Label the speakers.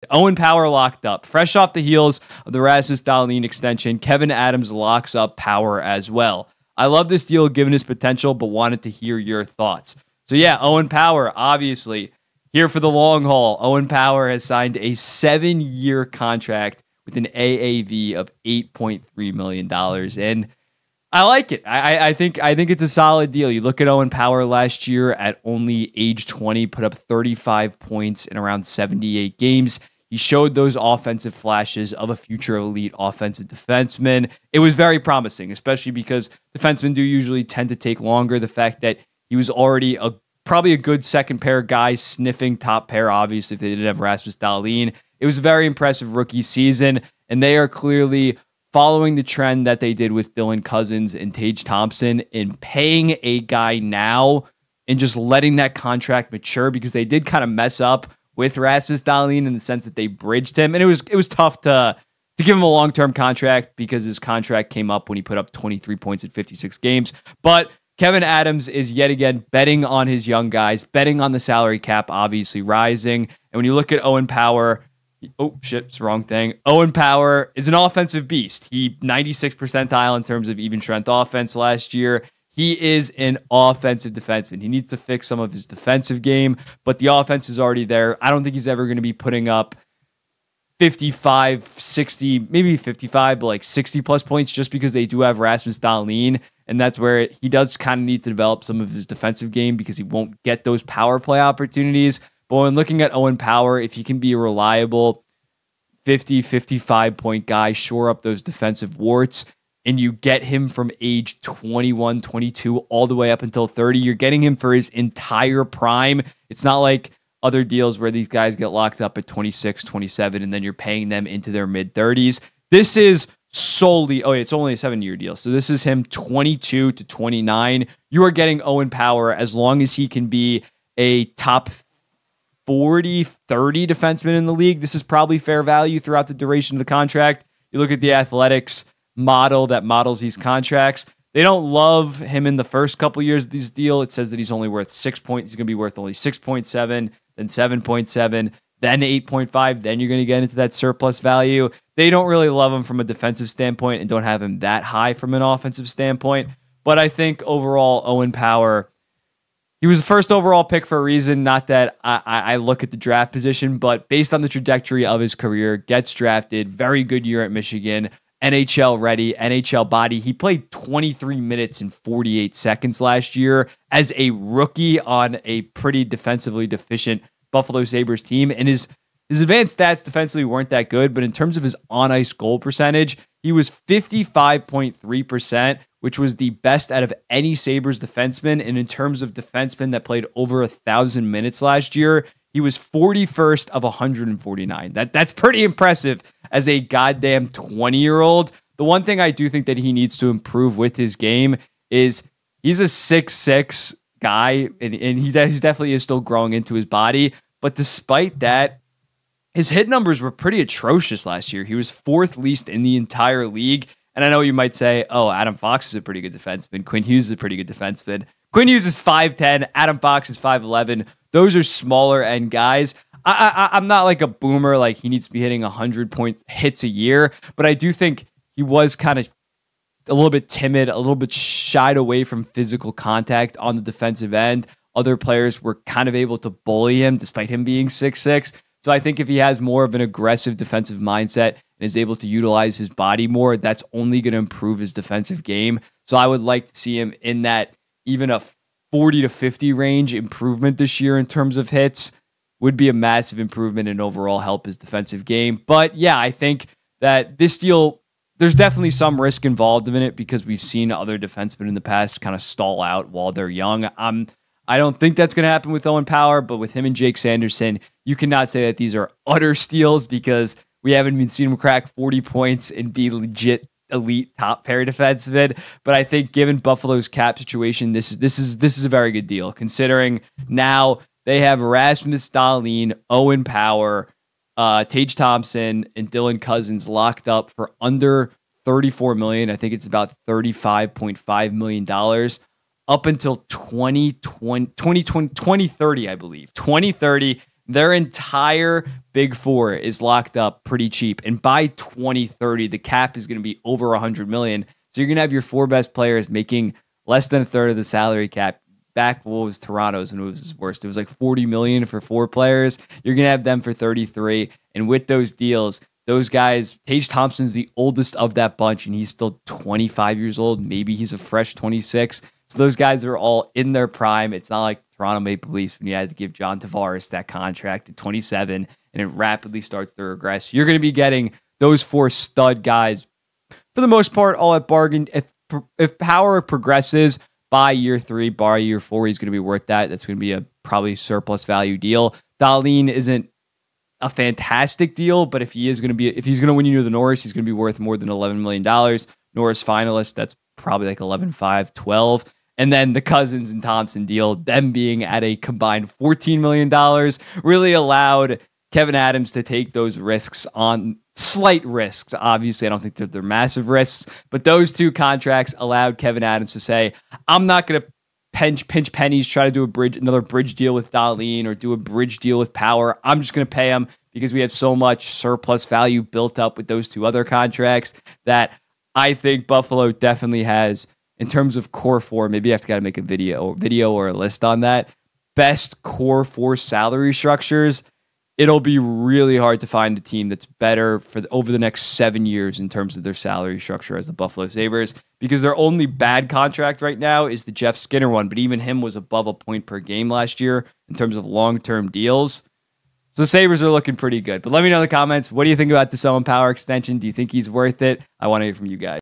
Speaker 1: Owen Power locked up. Fresh off the heels of the Rasmus Dahlin extension, Kevin Adams locks up Power as well. I love this deal given his potential, but wanted to hear your thoughts. So yeah, Owen Power, obviously, here for the long haul. Owen Power has signed a 7-year contract with an AAV of $8.3 million. And I like it. I think it's a solid deal. You look at Owen Power last year at only age 20, put up 35 points in around 78 games. He showed those offensive flashes of a future elite offensive defenseman. It was very promising, especially because defensemen do usually tend to take longer. The fact that he was already probably a good second pair guy, sniffing top pair, obviously, if they didn't have Rasmus Dahlin. It was a very impressive rookie season, and they are clearly following the trend that they did with Dylan Cousins and Tage Thompson in paying a guy now and just letting that contract mature, because they did kind of mess up with Rasmus Dahlin in the sense that they bridged him. And it was tough to give him a long-term contract because his contract came up when he put up 23 points in 56 games. But Kevin Adams is yet again betting on his young guys, betting on the salary cap obviously rising. And when you look at Owen Power, oh shit, it's the wrong thing. Owen Power is an offensive beast. He 96th percentile in terms of even strength offense last year. He is an offensive defenseman. He needs to fix some of his defensive game, but the offense is already there. I don't think he's ever going to be putting up 55, 60, maybe 55, but like 60 plus points just because they do have Rasmus Dahlin. And that's where he does kind of need to develop some of his defensive game because he won't get those power play opportunities. But when looking at Owen Power, if he can be a reliable 50, 55 point guy, shore up those defensive warts, and you get him from age 21, 22, all the way up until 30, you're getting him for his entire prime. It's not like other deals where these guys get locked up at 26, 27, and then you're paying them into their mid-30s. This is solely, it's only a 7-year deal. So this is him 22 to 29. You are getting Owen Power as long as he can be a top 40, 30 defenseman in the league. This is probably fair value throughout the duration of the contract. You look at the Athletics model that models these contracts. They don't love him in the first couple years of this deal. It says that he's only worth 6 points. He's going to be worth only 6.7, then 7.7, then 8.5. Then you're going to get into that surplus value. They don't really love him from a defensive standpoint and don't have him that high from an offensive standpoint. But I think overall, Owen Power, he was the first overall pick for a reason. Not that I look at the draft position, but based on the trajectory of his career, gets drafted, very good year at Michigan, NHL ready, NHL body. He played 23 minutes and 48 seconds last year as a rookie on a pretty defensively deficient Buffalo Sabres team. And his advanced stats defensively weren't that good, but in terms of his on-ice goal percentage, he was 55.3%, which was the best out of any Sabres defenseman. And in terms of defensemen that played over 1,000 minutes last year, he was 41st of 149. That's pretty impressive as a goddamn 20-year-old. The one thing I do think that he needs to improve with his game is he's a 6'6" guy, and he definitely is still growing into his body. But despite that, his hit numbers were pretty atrocious last year. He was 4th least in the entire league. And I know you might say, oh, Adam Fox is a pretty good defenseman. Quinn Hughes is a pretty good defenseman. Quinn Hughes is 5'10". Adam Fox is 5'11". Those are smaller end guys. I'm not like a boomer, like he needs to be hitting 100 points hits a year, but I do think he was kind of a little bit timid, a little bit shied away from physical contact on the defensive end. Other players were kind of able to bully him despite him being 6'6". So I think if he has more of an aggressive defensive mindset and is able to utilize his body more, that's only going to improve his defensive game. So I would like to see him in that even a 40 to 50 range improvement this year in terms of hits would be a massive improvement and overall help his defensive game. But yeah, I think that this deal, there's definitely some risk involved in it because we've seen other defensemen in the past kind of stall out while they're young. I don't think that's going to happen with Owen Power, but with him and Jake Sanderson, you cannot say that these are utter steals because we haven't even seen him crack 40 points and be legit elite top pair defenseman. But I think given Buffalo's cap situation, this is a very good deal considering now they have Rasmus Dahlin, Owen Power, Tage Thompson, and Dylan Cousins locked up for under $34 million. I think it's about $35.5 million up until 2030, I believe. 2030. Their entire big four is locked up pretty cheap. And by 2030, the cap is going to be over 100 million. So you're going to have your four best players making less than a third of the salary cap. Back what was Toronto's and it was his worst. It was like 40 million for four players. You're going to have them for 33. And with those deals, those guys, Tage Thompson's the oldest of that bunch, and he's still 25 years old. Maybe he's a fresh 26. So those guys are all in their prime. It's not like Toronto Maple Leafs when you had to give John Tavares that contract at 27 and it rapidly starts to regress. You're going to be getting those four stud guys for the most part all at bargain. If Power progresses by year 3, bar year 4, he's going to be worth that. That's going to be a probably surplus value deal. Dahlin isn't a fantastic deal, but if he's going to win you the Norris, he's going to be worth more than $11 million. Norris finalist, that's probably like 11.5, 12. And then the Cousins and Thompson deal, them being at a combined $14 million, really allowed Kevin Adams to take those risks on slight risks. Obviously, I don't think they're massive risks, but those two contracts allowed Kevin Adams to say, I'm not going to pinch pennies, try to do another bridge deal with Dahlin or do a bridge deal with Power. I'm just going to pay him because we have so much surplus value built up with those two other contracts that I think Buffalo definitely has in terms of core four. Maybe you have to got to make a video or a list on that. Best core four salary structures. It'll be really hard to find a team that's better for over the next 7 years in terms of their salary structure as the Buffalo Sabres, because their only bad contract right now is the Jeff Skinner one, but even him was above a point per game last year in terms of long-term deals. So the Sabres are looking pretty good. But let me know in the comments, what do you think about the Owen Power extension? Do you think he's worth it? I want to hear from you guys.